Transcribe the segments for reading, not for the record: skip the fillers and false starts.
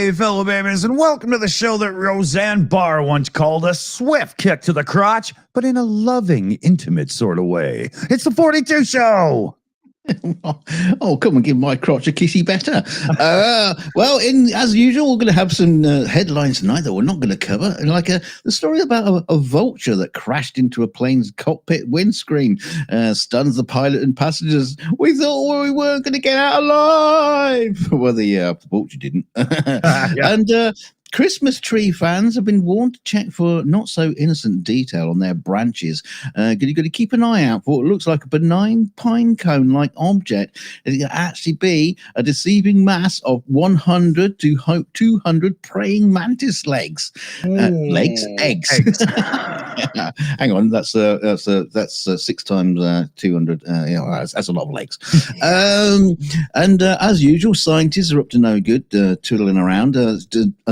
Hey, fellow babies, and welcome to the show that Roseanne Barr once called a swift kick to the crotch, but in a loving, intimate sort of way. It's the 42 Show! Oh, come and give my crotch a kissy better. Well, as usual, we're going to have some headlines tonight that we're not going to cover. Like the story about a vulture that crashed into a plane's cockpit windscreen, stuns the pilot and passengers. We thought we weren't going to get out alive. Well, the vulture didn't. And Christmas tree fans have been warned to check for not so innocent detail on their branches. You've got to keep an eye out for what looks like a benign pine cone like object. It can actually be a deceiving mass of 100 to 200 praying mantis legs. Eggs. Hang on, that's 6 times 200. That's a lot of legs. And as usual, scientists are up to no good, twiddling around. A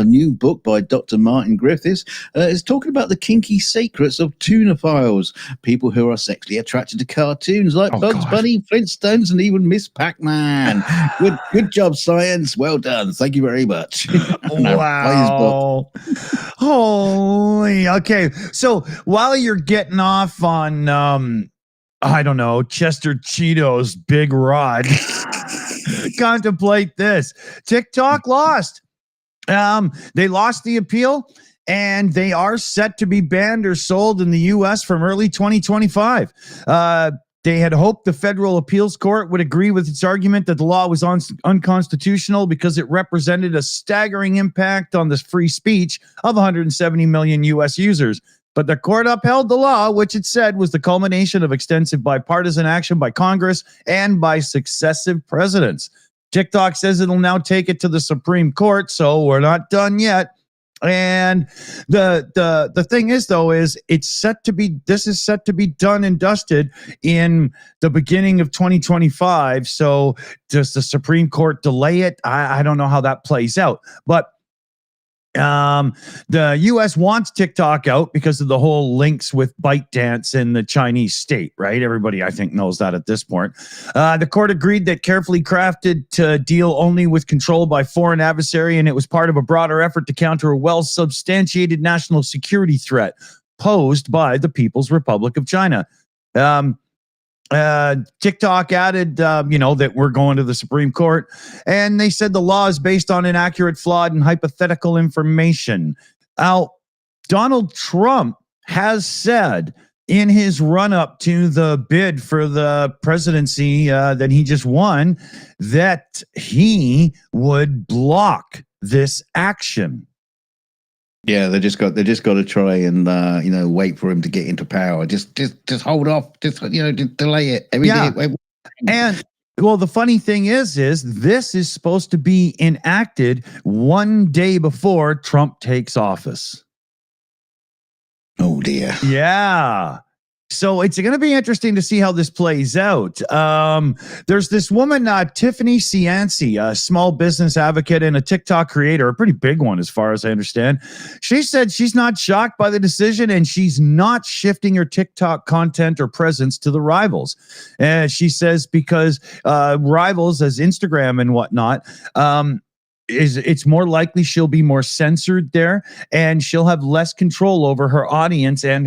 new book by Dr. Martin Griffiths is talking about the kinky secrets of tunophiles, people who are sexually attracted to cartoons like Bugs Bunny, Flintstones, and even Miss Pac-Man. Good job, science. Well done. Thank you very much. Wow. Holy. Okay. So while you're getting off on, I don't know, Chester Cheeto's big rod, contemplate this. TikTok lost. They lost the appeal, and they are set to be banned or sold in the U.S. from early 2025. They had hoped the federal appeals court would agree with its argument that the law was unconstitutional because it represented a staggering impact on the free speech of 170 million U.S. users. But the court upheld the law, which it said was the culmination of extensive bipartisan action by Congress and by successive presidents. TikTok says it'll now take it to the Supreme Court, so we're not done yet. And the thing is, though, is this is set to be done and dusted in the beginning of 2025. So does the Supreme Court delay it? I don't know how that plays out, but the U.S. wants TikTok out because of the whole links with ByteDance in the Chinese state, right? Everybody, I think, knows that at this point. The court agreed that carefully crafted to deal only with control by foreign adversary, and it was part of a broader effort to counter a well-substantiated national security threat posed by the People's Republic of China. TikTok added, that we're going to the Supreme Court, and they said the law is based on inaccurate, flawed, and hypothetical information. Now, Donald Trump has said in his run-up to the bid for the presidency that he just won that he would block this action. Yeah, they just got to try and wait for him to get into power. Just hold off. Just delay it. And well, the funny thing is this is supposed to be enacted one day before Trump takes office. Oh dear. Yeah. So it's going to be interesting to see how this plays out. There's this woman, Tiffany Cianci, a small business advocate and a TikTok creator, a pretty big one as far as I understand. She said she's not shocked by the decision, and she's not shifting her TikTok content or presence to the rivals. And she says because rivals as Instagram and whatnot, it's more likely she'll be more censored there, and she'll have less control over her audience and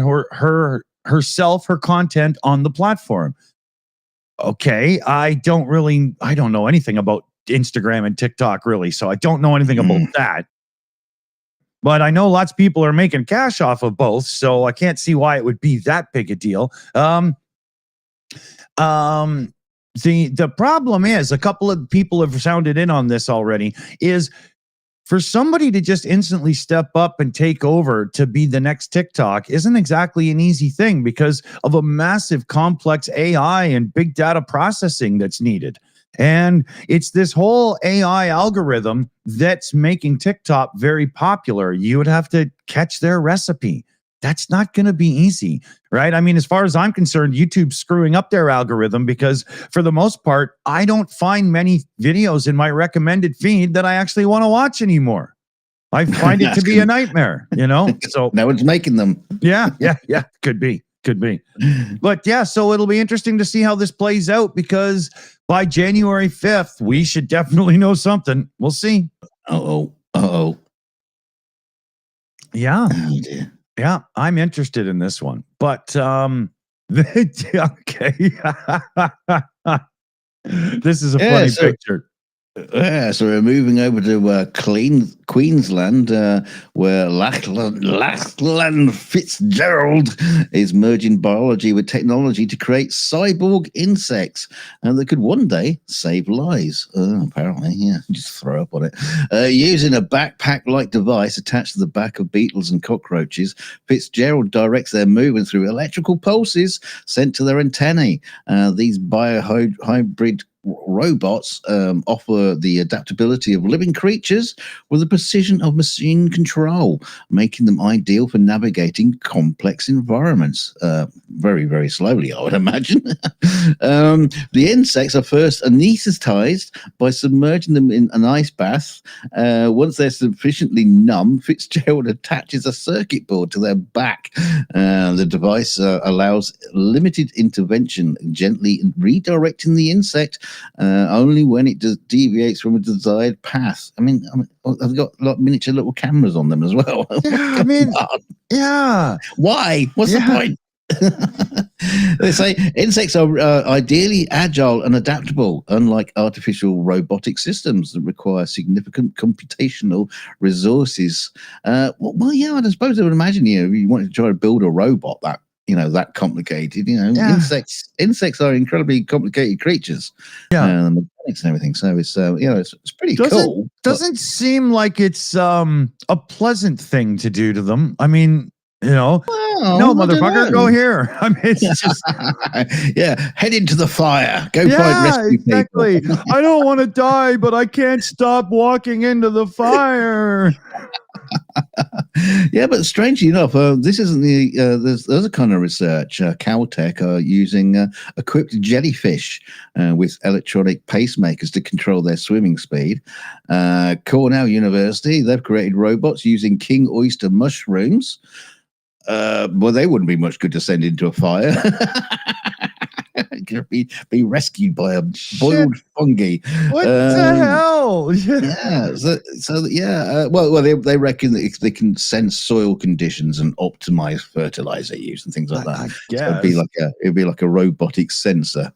herself, her content on the platform. Okay, I don't know anything about Instagram and TikTok really, so I don't know anything about that. But I know lots of people are making cash off of both, so I can't see why it would be that big a deal. The problem is, a couple of people have sounded in on this already, is for somebody to just instantly step up and take over to be the next TikTok isn't exactly an easy thing because of a massive complex AI and big data processing that's needed. And it's this whole AI algorithm that's making TikTok very popular. You would have to catch their recipe. That's not going to be easy, right? I mean, as far as I'm concerned, YouTube's screwing up their algorithm because for the most part, I don't find many videos in my recommended feed that I actually want to watch anymore. I find it to be a nightmare, So now it's making them. Yeah. Could be. But yeah, so it'll be interesting to see how this plays out because by January 5th, we should definitely know something. We'll see. Oh, Oh, Yeah. oh dear. Yeah, I'm interested in this one. But okay. This is a Yeah, funny so picture. Yeah, so we're moving over to Queensland, where Lachlan Fitzgerald is merging biology with technology to create cyborg insects that could one day save lives. Apparently, yeah, just throw up on it. Using a backpack-like device attached to the back of beetles and cockroaches, Fitzgerald directs their movement through electrical pulses sent to their antennae. These biohybrid robots offer the adaptability of living creatures with the precision of machine control, making them ideal for navigating complex environments. Very, very slowly, I would imagine. The insects are first anesthetized by submerging them in an ice bath. Once they're sufficiently numb, Fitzgerald attaches a circuit board to their back. The device allows limited intervention, gently redirecting the insect only when it deviates from a desired path. I mean, I've got like miniature little cameras on them as well. Yeah, I mean, yeah. Why? What's the point? They say insects are ideally agile and adaptable, unlike artificial robotic systems that require significant computational resources. Well, yeah, I suppose I would imagine you wanted to try to build a robot that complicated. Yeah. Insects are incredibly complicated creatures. Yeah. Mechanics and everything. So it's pretty cool. Doesn't seem like it's a pleasant thing to do to them. I mean, no, motherfucker, go here. I mean, it's just head into the fire. Go find rescue exactly. people. I don't want to die, but I can't stop walking into the fire. Yeah, but strangely enough, this isn't the there's other kind of research. Caltech are using equipped jellyfish with electronic pacemakers to control their swimming speed. Cornell University, they've created robots using king oyster mushrooms. Well, they wouldn't be much good to send into a fire. Be rescued by a boiled fungi. What the hell? Well, they reckon that if they can sense soil conditions and optimize fertilizer use and things like that. I guess so it'd be like a robotic sensor.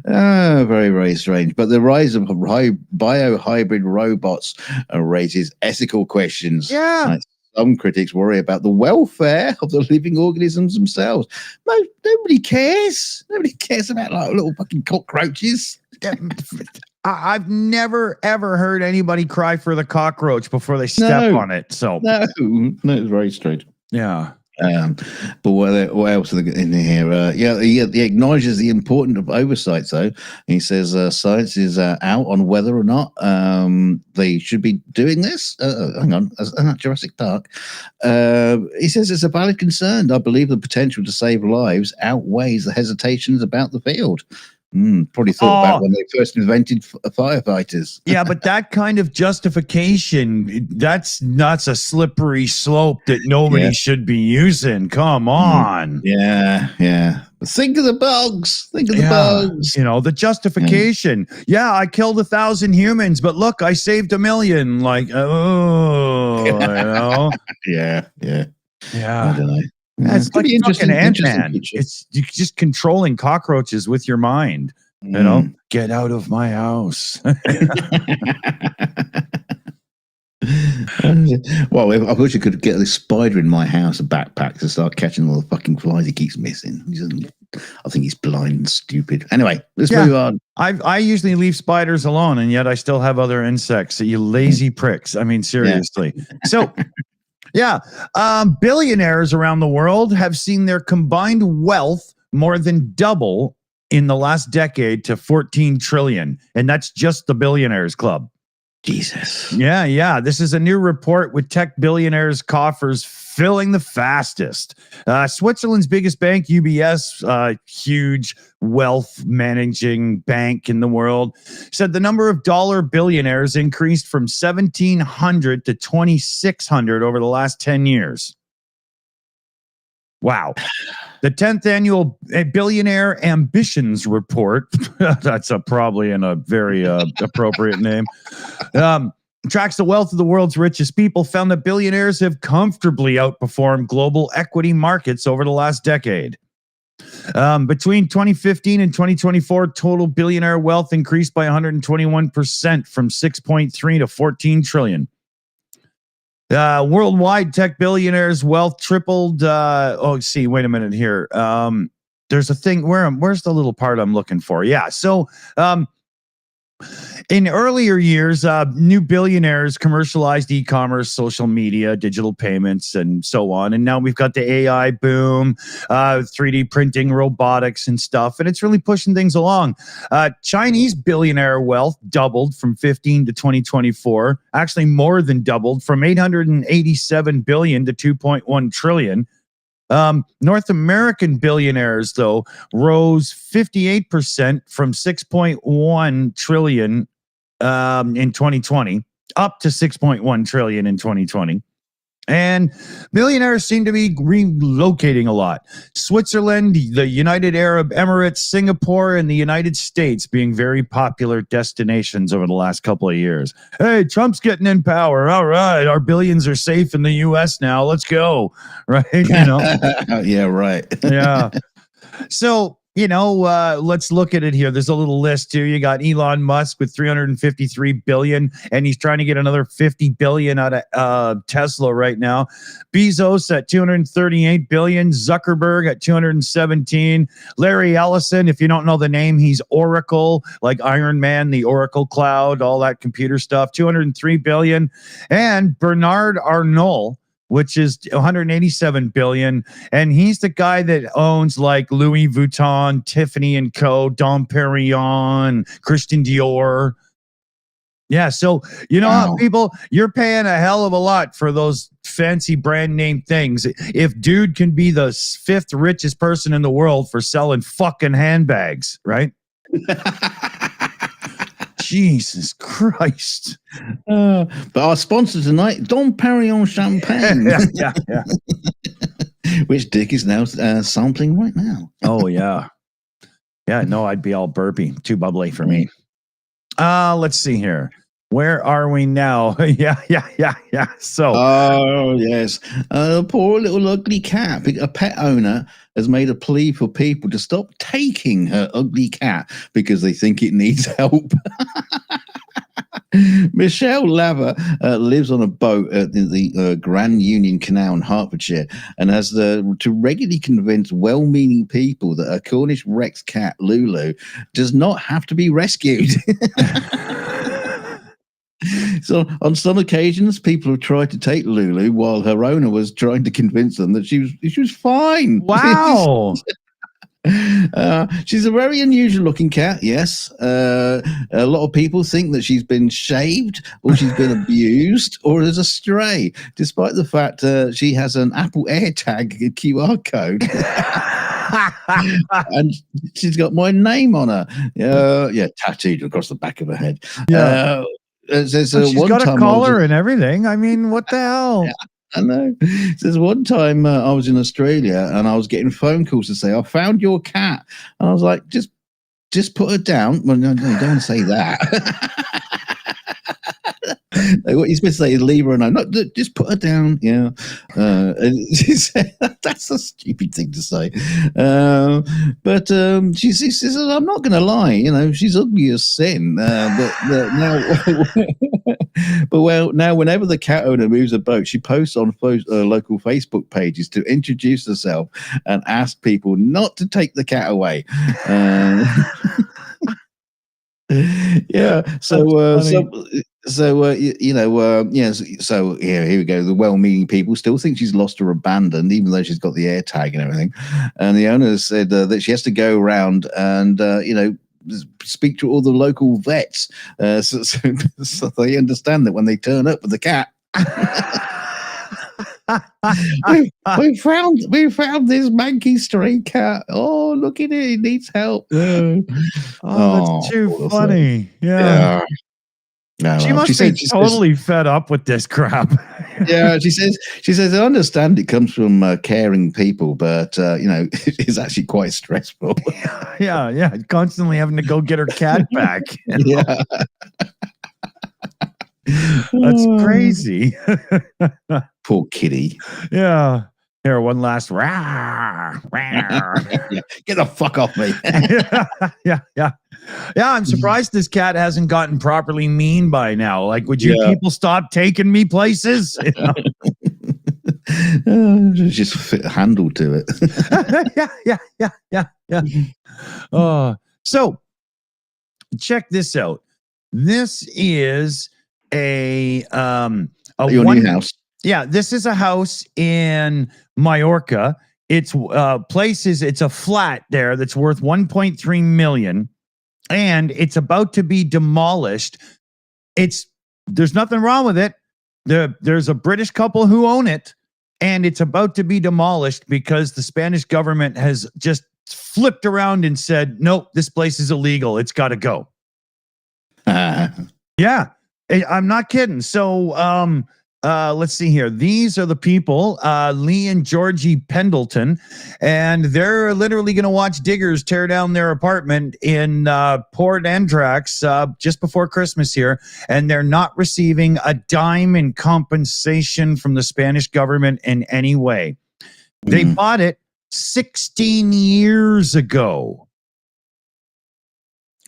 Very, very strange. But the rise of biohybrid robots raises ethical questions. Yeah. Some critics worry about the welfare of the living organisms themselves. Nobody cares. Nobody cares about like little fucking cockroaches. I've never ever heard anybody cry for the cockroach before they step on it. So no, it's very strange. Yeah. But what else are they in here? He acknowledges the importance of oversight, though. He says science is out on whether or not they should be doing this. Hang on, Jurassic Park. He says it's a valid concern. I believe the potential to save lives outweighs the hesitations about the field. Probably thought about when they first invented firefighters. Yeah, but that kind of justification, that's a slippery slope that nobody should be using. Come on. Yeah. Think of the bugs. Think of the bugs. The justification. Yeah, I killed 1,000 humans, but look, I saved 1,000,000. Like, Yeah. Yeah. I don't know. It's like fucking Ant-Man. It's just controlling cockroaches with your mind. Get out of my house. Well, I wish I could get this spider in my house, a backpack, to start catching all the fucking flies he keeps missing. I think he's blind and stupid. Anyway, let's move on. I usually leave spiders alone, and yet I still have other insects. You lazy pricks. I mean, seriously. So... Yeah. Billionaires around the world have seen their combined wealth more than double in the last decade to 14 trillion. And that's just the billionaires club. Jesus. Yeah. This is a new report with tech billionaires' coffers filling the fastest. Switzerland's biggest bank, UBS, huge wealth managing bank in the world, said the number of dollar billionaires increased from 1,700 to 2,600 over the last 10 years. Wow. The 10th annual Billionaire Ambitions Report, that's probably in a very appropriate name, tracks the wealth of the world's richest people, found that billionaires have comfortably outperformed global equity markets over the last decade. Between 2015 and 2024, total billionaire wealth increased by 121% from 6.3 to 14 trillion. Worldwide tech billionaires' wealth tripled. Wait a minute here. There's a thing where's the little part I'm looking for? Yeah. So, in earlier years, new billionaires commercialized e-commerce, social media, digital payments, and so on. And now we've got the AI boom, 3D printing, robotics, and stuff. And it's really pushing things along. Chinese billionaire wealth doubled from 15 to 2024, actually more than doubled from 887 billion to 2.1 trillion. North American billionaires, though, rose 58% from 6.1 trillion in 2020 up to 6.1 trillion in 2020. And billionaires seem to be relocating a lot. Switzerland, the United Arab Emirates, Singapore, and the United States being very popular destinations over the last couple of years. Hey, Trump's getting in power. All right, our billions are safe in the U.S. now. Let's go. Right? Yeah, right. Yeah. So, let's look at it here. There's a little list too. You got Elon Musk with 353 billion, and he's trying to get another 50 billion out of Tesla right now. Bezos at 238 billion, Zuckerberg at 217, Larry Ellison, if you don't know the name, he's Oracle, like Iron Man, the Oracle Cloud, all that computer stuff, 203 billion, and Bernard Arnault, which is 187 billion. And he's the guy that owns like Louis Vuitton, Tiffany & Co., Dom Perignon, Christian Dior. Yeah, so wow. People, you're paying a hell of a lot for those fancy brand name things. If dude can be the fifth richest person in the world for selling fucking handbags, right? Jesus Christ. But our sponsor tonight, Dom Perignon Champagne. Yeah. Which Dick is now sampling right now. Oh, yeah. Yeah, no, I'd be all burpy. Too bubbly for me. Let's see here. Where are we now? Yeah. So. Oh, yes. Poor little ugly cat. A pet owner has made a plea for people to stop taking her ugly cat because they think it needs help. Michelle Lava lives on a boat at the Grand Union Canal in Hertfordshire and has to regularly convince well-meaning people that her Cornish Rex cat, Lulu, does not have to be rescued. So on some occasions, people have tried to take Lulu while her owner was trying to convince them that she was fine. Wow. She's a very unusual looking cat. Yes. A lot of people think that she's been shaved or she's been abused or is a stray, despite the fact she has an Apple AirTag QR code. And she's got my name on her. Tattooed across the back of her head. Yeah. She's got a collar and everything. I mean, what the hell? Yeah, I know. There's one time I was in Australia and I was getting phone calls to say, I found your cat. And I was like, just put her down. Well, no, you don't want to say that. What you're supposed to say is leave her alone. No, just put her down. Yeah. And she said, that's a stupid thing to say. But she says, I'm not going to lie. She's ugly as sin. But now whenever the cat owner moves a boat, she posts on local Facebook pages to introduce herself and ask people not to take the cat away. Yeah. So here we go. The well-meaning people still think she's lost or abandoned, even though she's got the AirTag and everything. And the owner said that she has to go around and speak to all the local vets, so they understand that when they turn up with the cat. we found this manky stray cat. Oh, look at it, it needs help. That's too funny. Yeah. No, she must be totally fed up with this crap. Yeah, she says I understand it comes from caring people, but it's actually quite stressful. Yeah, constantly having to go get her cat back. Yeah. That's crazy. Poor kitty. Yeah. Here, one last rah, rah. Yeah, get the fuck off me. Yeah. I'm surprised this cat hasn't gotten properly mean by now. Like, would you Yeah. people stop taking me places? Just fit a handle to it. Yeah. So check this out. This is a Your new house. Yeah, this is a house in Mallorca. It's it's a flat there that's worth 1.3 million, and it's about to be demolished. There's nothing wrong with it. There's a British couple who own it, and it's about to be demolished because the Spanish government has just flipped around and said, nope, this place is illegal. It's got to go. Yeah, I'm not kidding. So, let's see here. These are the people, Lee and Georgie Pendleton, and they're literally going to watch diggers tear down their apartment in Port Andrax just before Christmas here, and they're not receiving a dime in compensation from the Spanish government in any way. They bought it 16 years ago.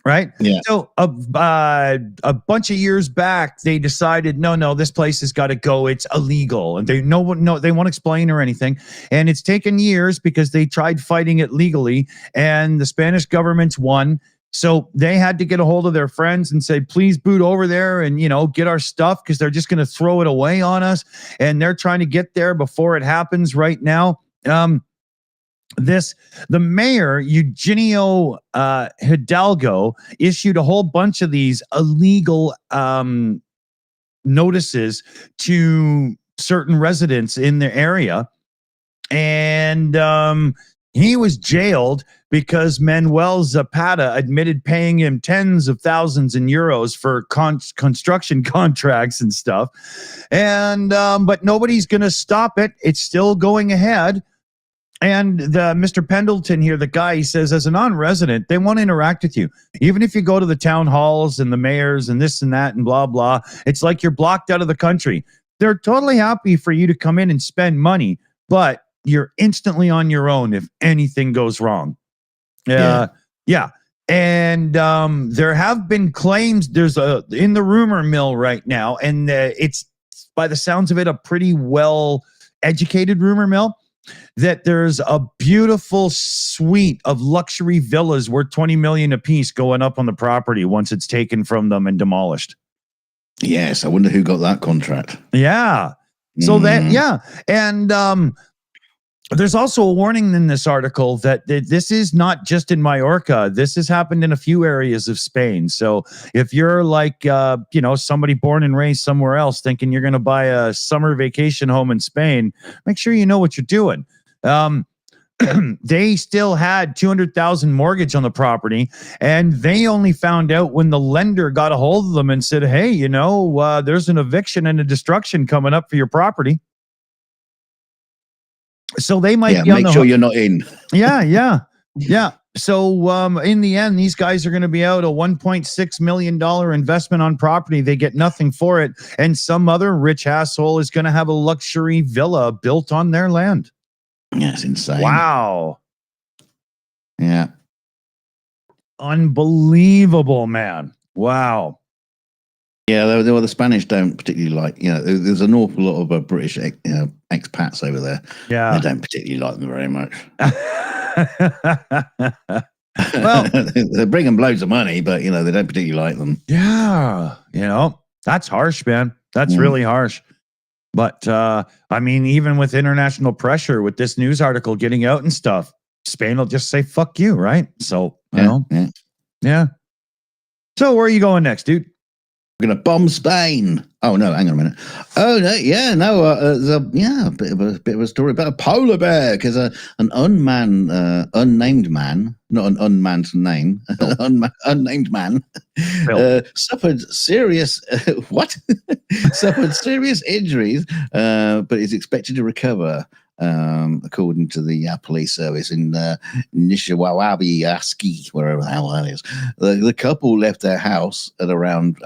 Right. Yeah. So a bunch of years back, they decided, no, this place has got to go. It's illegal, and they won't explain or anything. And it's taken years because they tried fighting it legally, and the Spanish government's won. So they had to get a hold of their friends and say, please boot over there and get our stuff, because they're just going to throw it away on us. And they're trying to get there before it happens right now. The mayor, Eugenio Hidalgo, issued a whole bunch of these illegal notices to certain residents in the area. And he was jailed because Manuel Zapata admitted paying him tens of thousands in euros for construction contracts and stuff. And but nobody's going to stop it. It's still going ahead. And the Mr. Pendleton here, the guy, he says, as a non-resident, they want to interact with you. Even if you go to the town halls and the mayors and this and that and blah, blah, it's like you're blocked out of the country. They're totally happy for you to come in and spend money, but you're instantly on your own if anything goes wrong. Yeah. And there have been claims, there's in the rumor mill right now, and it's, by the sounds of it, a pretty well-educated rumor mill, that there's a beautiful suite of luxury villas worth 20 million apiece going up on the property once it's taken from them and demolished. Yes, I wonder who got that contract. Yeah. So and there's also a warning in this article that this is not just in Mallorca. This has happened in a few areas of Spain. So if you're like, somebody born and raised somewhere else thinking you're going to buy a summer vacation home in Spain, make sure you know what you're doing. They still had 200,000 mortgage on the property, and they only found out when the lender got a hold of them and said, hey, there's an eviction and a destruction coming up for your property. So they might be on make sure you're not in. Yeah. So in the end, these guys are going to be out a $1.6 million investment on property. They get nothing for it. And some other rich asshole is going to have a luxury villa built on their land. Yeah, it's insane. Wow. Yeah. Unbelievable, man. Wow. Yeah, the Spanish don't particularly like, there's an awful lot of British expats over there. Yeah. They don't particularly like them very much. Well, they're bringing loads of money, but, they don't particularly like them. Yeah. That's harsh, man. That's really harsh. But, even with international pressure, with this news article getting out and stuff, Spain will just say, fuck you, right? So, yeah. So where are you going next, dude? We're going to bomb Spain. Oh, no, hang on a minute. Oh, no, yeah, no, a bit of a story about a polar bear, because an unnamed man, not an unmanned name, unnamed man, suffered serious, suffered serious injuries, but is expected to recover, according to the police service in Nishiwawabi-Aski, wherever the hell that is. The couple left their house at around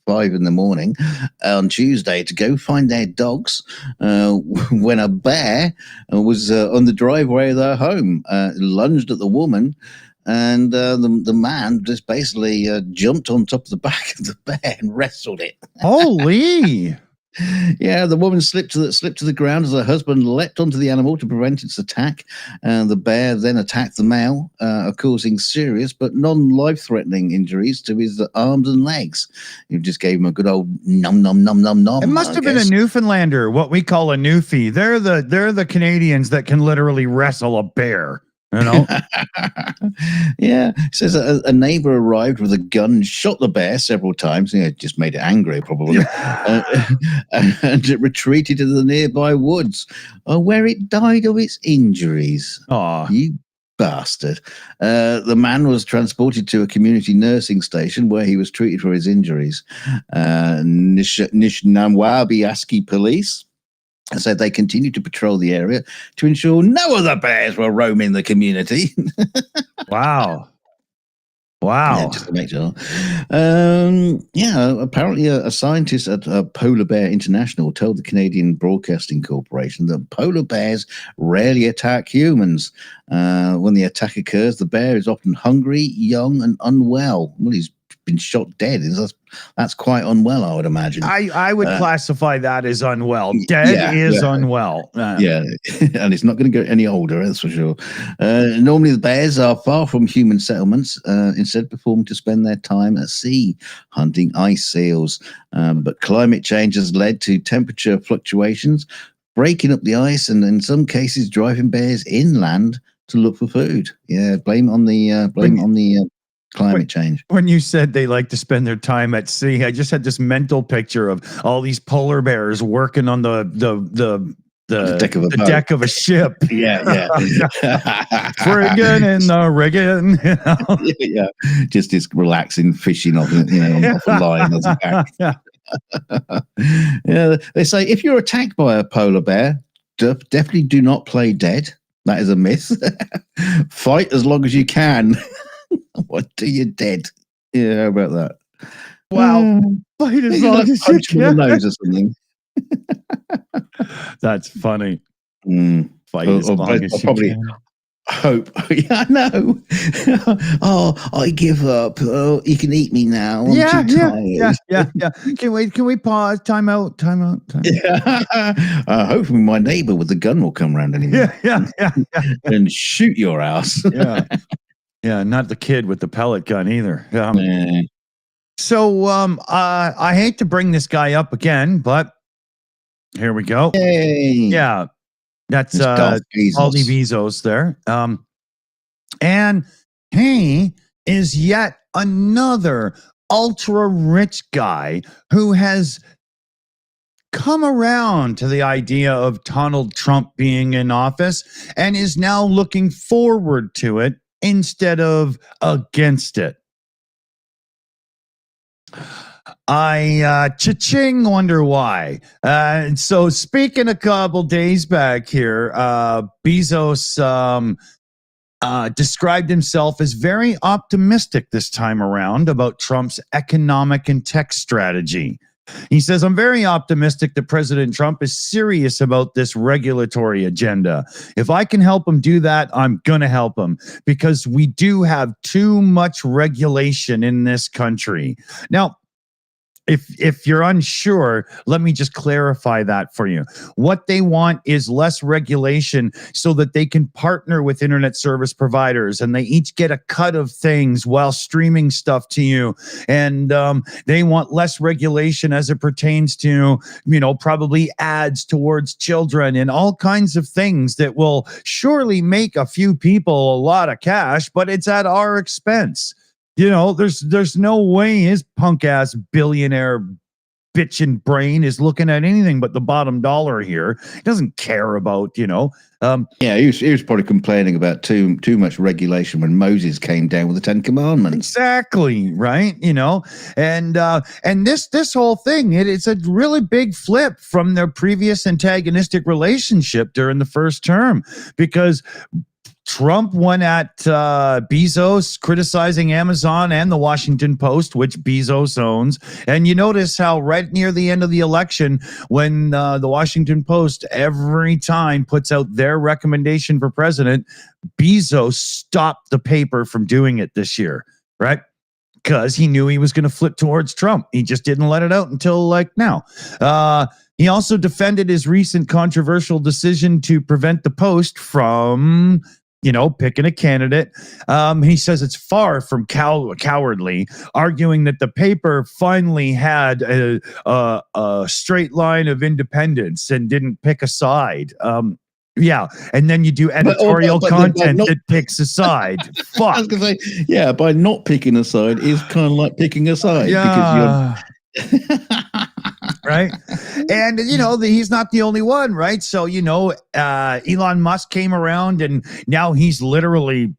5 in the morning on Tuesday to go find their dogs when a bear was on the driveway of their home, lunged at the woman. And the man just basically jumped on top of the back of the bear and wrestled it. Holy. Yeah, the woman slipped to the ground as her husband leapt onto the animal to prevent its attack. And the bear then attacked the male, causing serious but non-life-threatening injuries to his arms and legs. You just gave him a good old nom nom nom nom nom. It must have been a Newfoundlander, what we call a Newfie. They're the Canadians that can literally wrestle a bear. You know? Yeah. It says a neighbor arrived with a gun and shot the bear several times. It just made it angry, probably. And it retreated to the nearby woods, where it died of its injuries. Aw. You bastard. The man was transported to a community nursing station where he was treated for his injuries. Nishnawbe police said they continued to patrol the area to ensure no other bears were roaming the community. Wow. Yeah, just to make sure. Apparently a scientist at Polar Bear International told the Canadian Broadcasting Corporation that polar bears rarely attack humans. When the attack occurs, the bear is often hungry, young, and unwell. Well, he's been shot dead. That's quite unwell, I would imagine. I would classify that as unwell. Dead is unwell. Yeah, and it's not going to get any older, that's for sure. Normally, the bears are far from human settlements, instead performing to spend their time at sea, hunting ice seals. But climate change has led to temperature fluctuations, breaking up the ice, and in some cases, driving bears inland to look for food. Yeah, blame on the climate change. When you said they like to spend their time at sea, I just had this mental picture of all these polar bears working on the deck of a ship. Yeah. Friggin' in the rigging. Yeah. Just relaxing, fishing off a line. Yeah, they say if you're attacked by a polar bear, definitely do not play dead. That is a myth. Fight as long as you can. What do you dead? Yeah, how about that? Wow. Fight as long as you can. The nose or something. That's funny. Fight as long as you can. Hope. Yeah, I know. Oh, I give up. Oh, you can eat me now. I'm too tired. Yeah. Can we pause? Time out. Yeah. Hopefully my neighbor with the gun will come around anyway. Yeah. And shoot your ass. Yeah, not the kid with the pellet gun either. So I hate to bring this guy up again, but here we go. Yay. Yeah, that's Aldi Bezos there. And he is yet another ultra rich guy who has come around to the idea of Donald Trump being in office and is now looking forward to it instead of against it. I cha-ching wonder why. So speaking a couple days back here, Bezos described himself as very optimistic this time around about Trump's economic and tech strategy. He says, I'm very optimistic that President Trump is serious about this regulatory agenda. If I can help him do that, I'm going to help him because we do have too much regulation in this country. Now, if you're unsure, let me just clarify that for you. What they want is less regulation so that they can partner with internet service providers and they each get a cut of things while streaming stuff to you. And they want less regulation as it pertains to, probably ads towards children and all kinds of things that will surely make a few people a lot of cash, but it's at our expense. There's no way his punk ass billionaire bitchin' brain is looking at anything but the bottom dollar here. He doesn't care about, he was probably complaining about too much regulation when Moses came down with the 10 Commandments. Exactly, right? And this whole thing, it's a really big flip from their previous antagonistic relationship during the first term because Trump went at Bezos, criticizing Amazon and the Washington Post, which Bezos owns. And you notice how right near the end of the election, when the Washington Post every time puts out their recommendation for president, Bezos stopped the paper from doing it this year, right? Because he knew he was going to flip towards Trump. He just didn't let it out until like now. He also defended his recent controversial decision to prevent the Post from, picking a candidate. He says it's far from cowardly, arguing that the paper finally had a straight line of independence and didn't pick a side. Yeah, and then you do editorial content that picks a side. Fuck. I was going to say, yeah, by not picking a side is kind of like picking a side. Yeah. Right. And, he's not the only one, right? So, Elon Musk came around and now he's literally,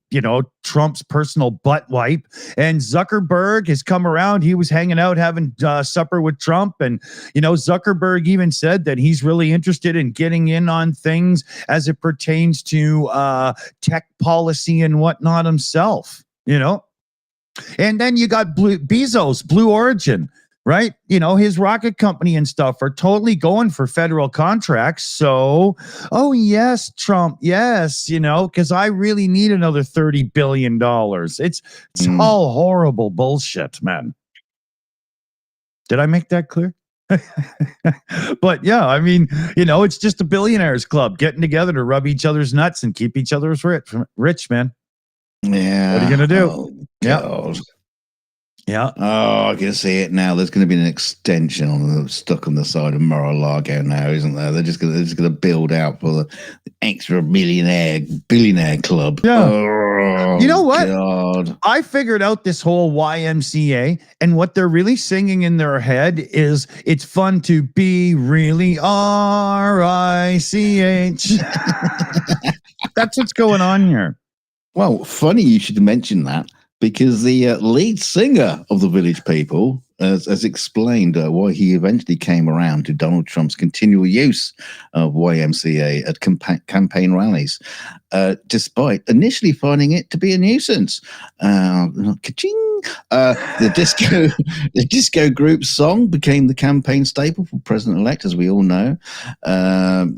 Trump's personal butt wipe. And Zuckerberg has come around. He was hanging out, having supper with Trump. And, Zuckerberg even said that he's really interested in getting in on things as it pertains to tech policy and whatnot himself, And then you got Bezos, Blue Origin. Right? His rocket company and stuff are totally going for federal contracts. So, oh, yes, Trump. Yes, because I really need another $30 billion. It's all horrible bullshit, man. Did I make that clear? But yeah, I mean, it's just a billionaires club getting together to rub each other's nuts and keep each other's rich, man. Yeah. What are you going to do? Oh, yeah. Yeah. Oh, I can see it now. There's going to be an extension stuck on the side of Mar-a-Lago now, isn't there? They're just going to build out for the extra billionaire club. Yeah. Oh, you know what? God. I figured out this whole YMCA, and what they're really singing in their head is "It's fun to be really RICH." That's what's going on here. Well, funny you should mention that, because the lead singer of the Village People has explained why he eventually came around to Donald Trump's continual use of YMCA at campaign rallies, despite initially finding it to be a nuisance. Ka-ching! The disco group's song became the campaign staple for President-elect, as we all know.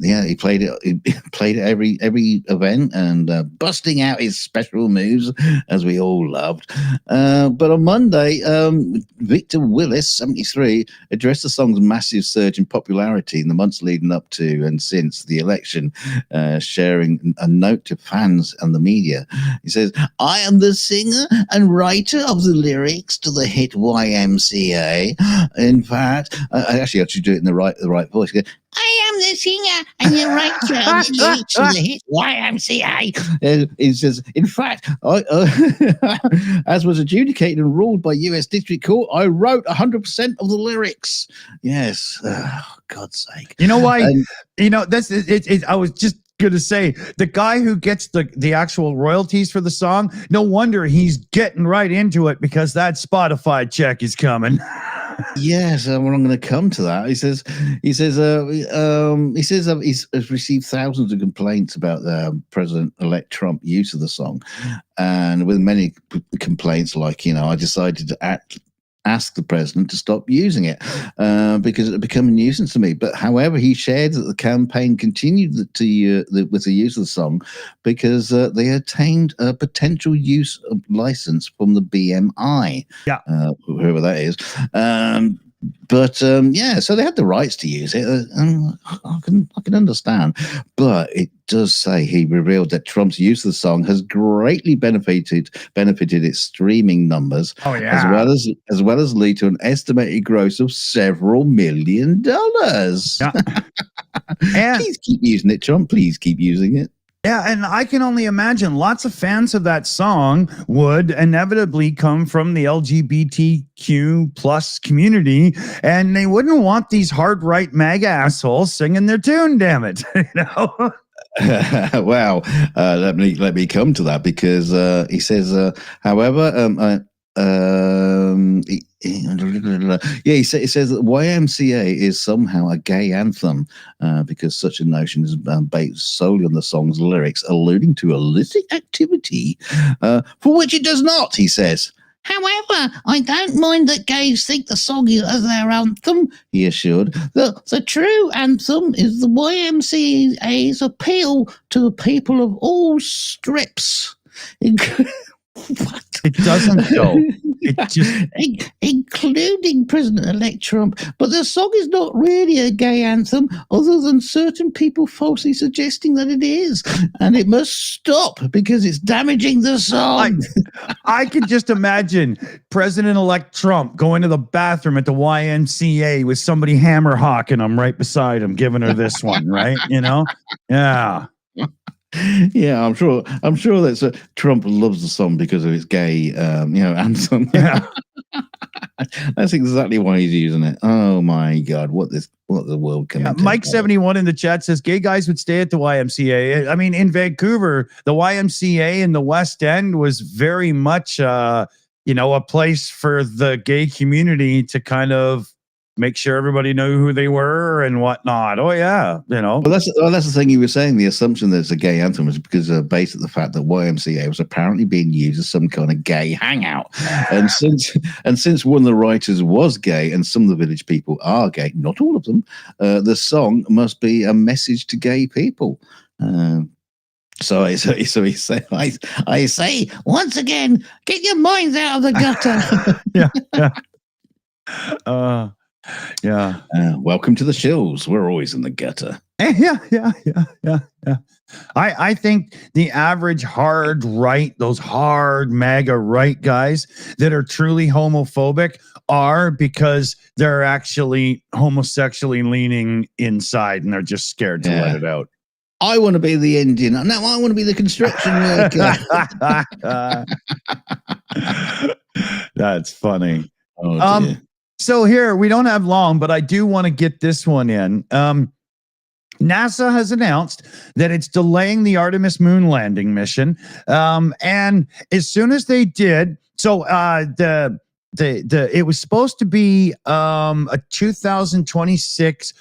He played it every event, and busting out his special moves, as we all loved. But on Monday, Victor Willis, 73, addressed the song's massive surge in popularity in the months leading up to and since the election, sharing a note to fans and the media. He says, "I am the singer and writer of the lyrics to the hit YMCA. In fact, I should do it in the right voice. I am the singer and the writer of the lyrics to the hit YMCA." He says, "In fact, as was adjudicated and ruled by U.S. District Court, I wrote 100% of the lyrics." Yes, God's sake. You know why? That's it. I was just gonna say, the guy who gets the actual royalties for the song, no wonder he's getting right into it, because that Spotify check is coming. Yes, I'm going to come to that. He says he's received thousands of complaints about the President-elect Trump use of the song, and with many complaints like, I decided to ask the president to stop using it because it had become a nuisance to me. But however, he shared that the campaign continued with the use of the song because they attained a potential use of license from the BMI, whoever that is. So they had the rights to use it. I can understand, but it does say he revealed that Trump's use of the song has greatly benefited its streaming numbers. Oh yeah, as well as lead to an estimated gross of several $1 million. Yeah. Please keep using it, Trump. Please keep using it. Yeah, and I can only imagine lots of fans of that song would inevitably come from the LGBTQ plus community, and they wouldn't want these hard right MAGA assholes singing their tune. Damn it, Well, let me come to that, because he says, however, Yeah, he says that YMCA is somehow a gay anthem because such a notion is based solely on the song's lyrics, alluding to illicit activity, for which it does not, he says. However, I don't mind that gays think the song is their anthem, he assured. The true anthem is the YMCA's appeal to the people of all strips. What? It doesn't though. It just including President-elect Trump. But the song is not really a gay anthem, other than certain people falsely suggesting that it is, and it must stop because it's damaging the song. I could just imagine President-elect Trump going to the bathroom at the YMCA with somebody hammer hawking him right beside him, giving her this one, right? You know, yeah. Yeah, I'm sure that Trump loves the song because of its gay, anthem. Yeah. That's exactly why he's using it. Oh my God, what the world can. Mike71 in the chat says gay guys would stay at the YMCA. I mean, in Vancouver, the YMCA in the West End was very much, a place for the gay community to kind of make sure everybody knew who they were and whatnot. Oh yeah, Well, that's the thing you were saying. The assumption that it's a gay anthem was because based on the fact that YMCA was apparently being used as some kind of gay hangout, and since one of the writers was gay and some of the village people are gay, not all of them, the song must be a message to gay people. So he said, I say once again, get your minds out of the gutter. yeah. Yeah. Welcome to the Shills. We're always in the gutter. Yeah. I think the average hard right, those hard MAGA right guys that are truly homophobic are because they're actually homosexually leaning inside and they're just scared to let it out. I want to be the Indian. No, I want to be the construction worker. That's funny. Oh, dear. So here, we don't have long, but I do want to get this one in. NASA has announced that it's delaying the Artemis moon landing mission. And as soon as they did, so it was supposed to be a 2026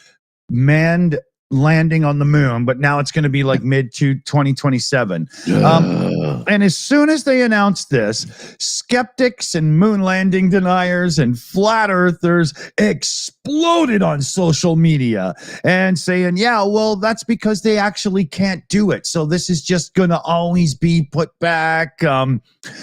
manned landing on the moon, but now it's going to be like mid to 2027. And as soon as they announced this, skeptics and moon landing deniers and flat earthers exploded on social media and saying, yeah, well, that's because they actually can't do it. So this is just going to always be put back.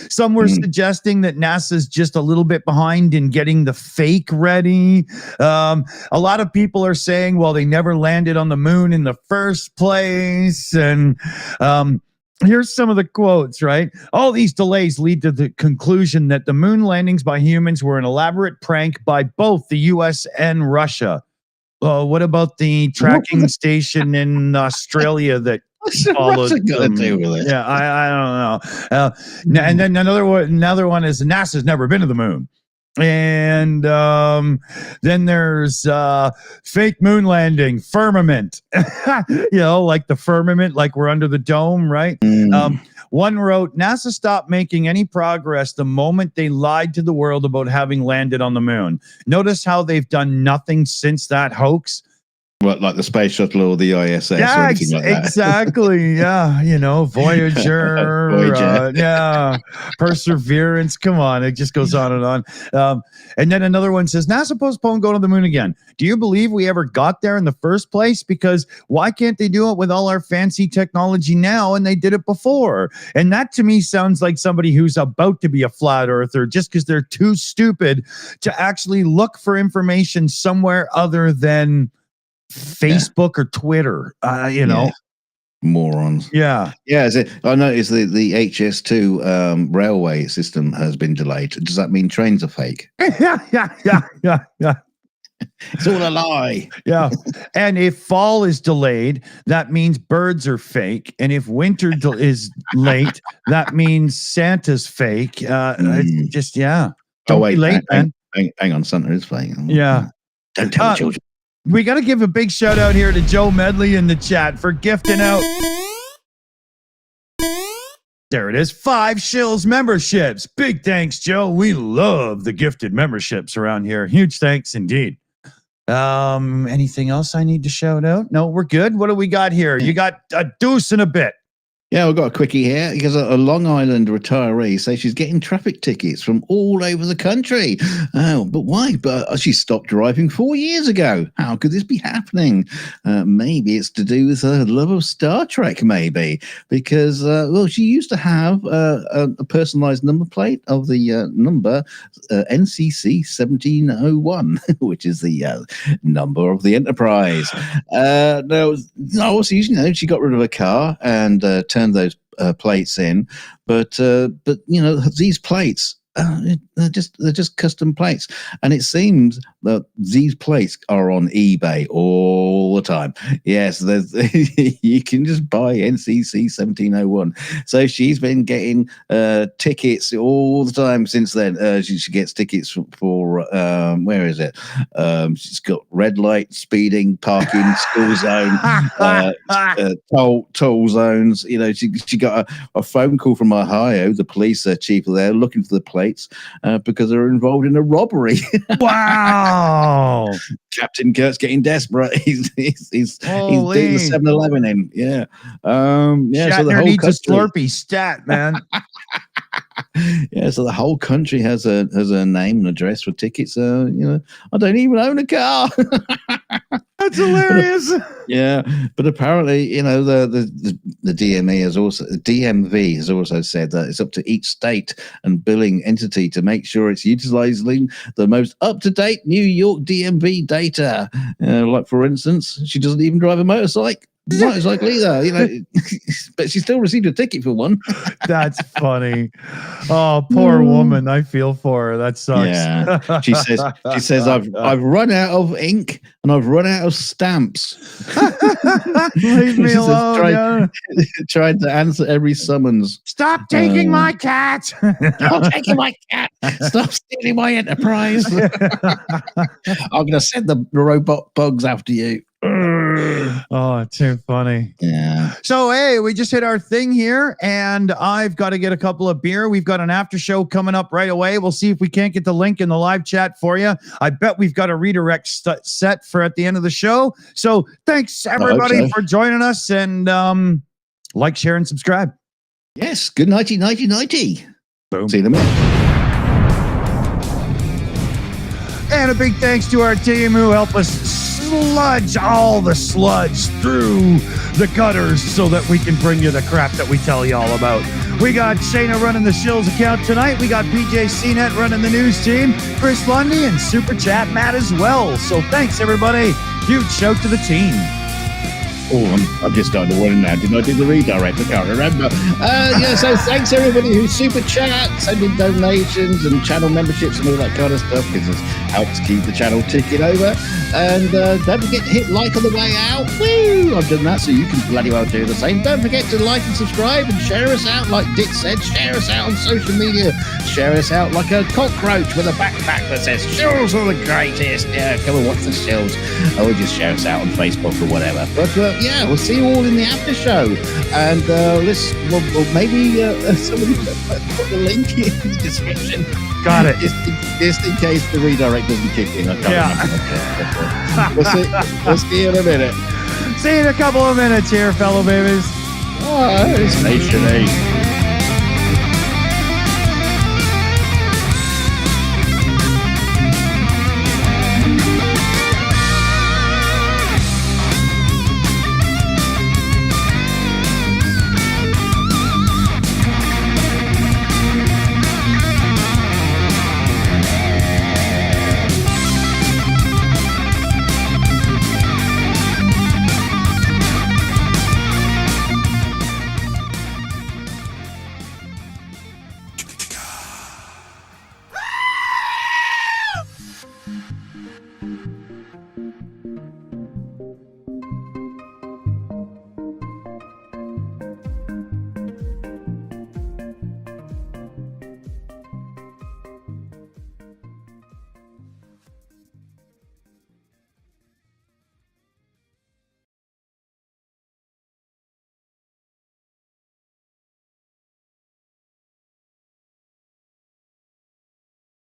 Some were suggesting that NASA's just a little bit behind in getting the fake ready. A lot of people are saying, well, they never landed on the moon in the first place. And here's some of the quotes, right? All these delays lead to the conclusion that the moon landings by humans were an elaborate prank by both the US and Russia. What about the tracking station in Australia that followed them? Yeah, I don't know. And then another one is NASA's never been to the moon. And then there's fake moon landing, firmament, like the firmament, like we're under the dome, right? One wrote, NASA stopped making any progress the moment they lied to the world about having landed on the moon. Notice how they've done nothing since that hoax. What, like the space shuttle or the ISS or anything like that? Exactly. Yeah. Voyager. Perseverance. Come on. It just goes on and on. And then another one says, NASA postponed going to the moon again. Do you believe we ever got there in the first place? Because why can't they do it with all our fancy technology now and they did it before? And that to me sounds like somebody who's about to be a flat earther just because they're too stupid to actually look for information somewhere other than Facebook or Twitter, morons. Yeah. I noticed the HS2 railway system has been delayed. Does that mean trains are fake? Yeah. It's all a lie. Yeah. And if fall is delayed, that means birds are fake. And if winter is late, that means Santa's fake. It's just, Don't be late, man. Hang on, Santa is fake. Yeah. Don't tell the children. We got to give a big shout out here to Joe Medley in the chat for gifting out There it is. 5 Shills memberships. Big thanks, Joe. We love the gifted memberships around here. Huge thanks indeed. Anything else I need to shout out? No, we're good. What do we got here? You got a deuce and a bit. Yeah, we've got a quickie here because a Long Island retiree says she's getting traffic tickets from all over the country. Oh, but why? But she stopped driving 4 years ago. How could this be happening? Maybe it's to do with her love of Star Trek, maybe. Because, well, she used to have a personalized number plate of the number NCC 1701, which is the number of the Enterprise. No, so, she got rid of her car and turned those plates in, but these plates they're just custom plates, and it seems that these plates are on eBay all the time. Yes, you can just buy NCC 1701. So she's been getting tickets all the time since then. She gets tickets for where is it? She's got red light, speeding, parking, school zone, toll zones. She got a phone call from Ohio. The police chief there looking for the plates because they're involved in a robbery. Wow. Captain Kurt's getting desperate. He's doing the 7-Eleven in. Yeah. Shatner so the whole needs country, a Slurpee stat, man. Yeah, so the whole country has a name and address for tickets. I don't even own a car. That's hilarious. But apparently, the DMV has also said that it's up to each state and billing entity to make sure it's utilizing the most up-to-date New York DMV data. Like, for instance, she doesn't even drive a motorcycle either, but she still received a ticket for one. That's funny. Oh, poor woman. I feel for her. That sucks. Yeah. She says I've run out of ink and I've run out of stamps. Leave me alone. Tried to answer every summons. Stop taking my cat. Stop taking my cat. Stop stealing my Enterprise. I'm gonna send the robot bugs after you. Oh, too funny. Yeah. So, hey, we just hit our thing here, and I've got to get a couple of beer. We've got an after show coming up right away. We'll see if we can't get the link in the live chat for you. I bet we've got a redirect set for at the end of the show. So, thanks everybody for joining us, and like, share, and subscribe. Yes. Good nighty. Boom. See you in a minute. And a big thanks to our team who help us sludge all the sludge through the gutters so that we can bring you the crap that we tell you all about. We got Shayna running the Shills account tonight. We got PJ CNET running the news team, Chris Lundy, and Super Chat Matt as well. So thanks, everybody. Huge shout to the team. Oh, I'm just starting to wonder now. Did I do the redirect? I can't remember. So thanks everybody who super chat, sending donations and channel memberships and all that kind of stuff, because it helps keep the channel ticking over. And don't forget to hit like on the way out. Woo! I've done that, so you can bloody well do the same. Don't forget to like and subscribe and share us out, like Dick said. Share us out on social media. Share us out like a cockroach with a backpack that says Shills are the greatest. Yeah, come and watch the Shills. Or just share us out on Facebook or whatever. But yeah, we'll see you all in the after show, and maybe somebody put the link in the description. Got it. Just in case the redirect doesn't kick in. I can't remember. We'll see you in a minute. See you in a couple of minutes here, fellow babies. Bye. Stay shitty.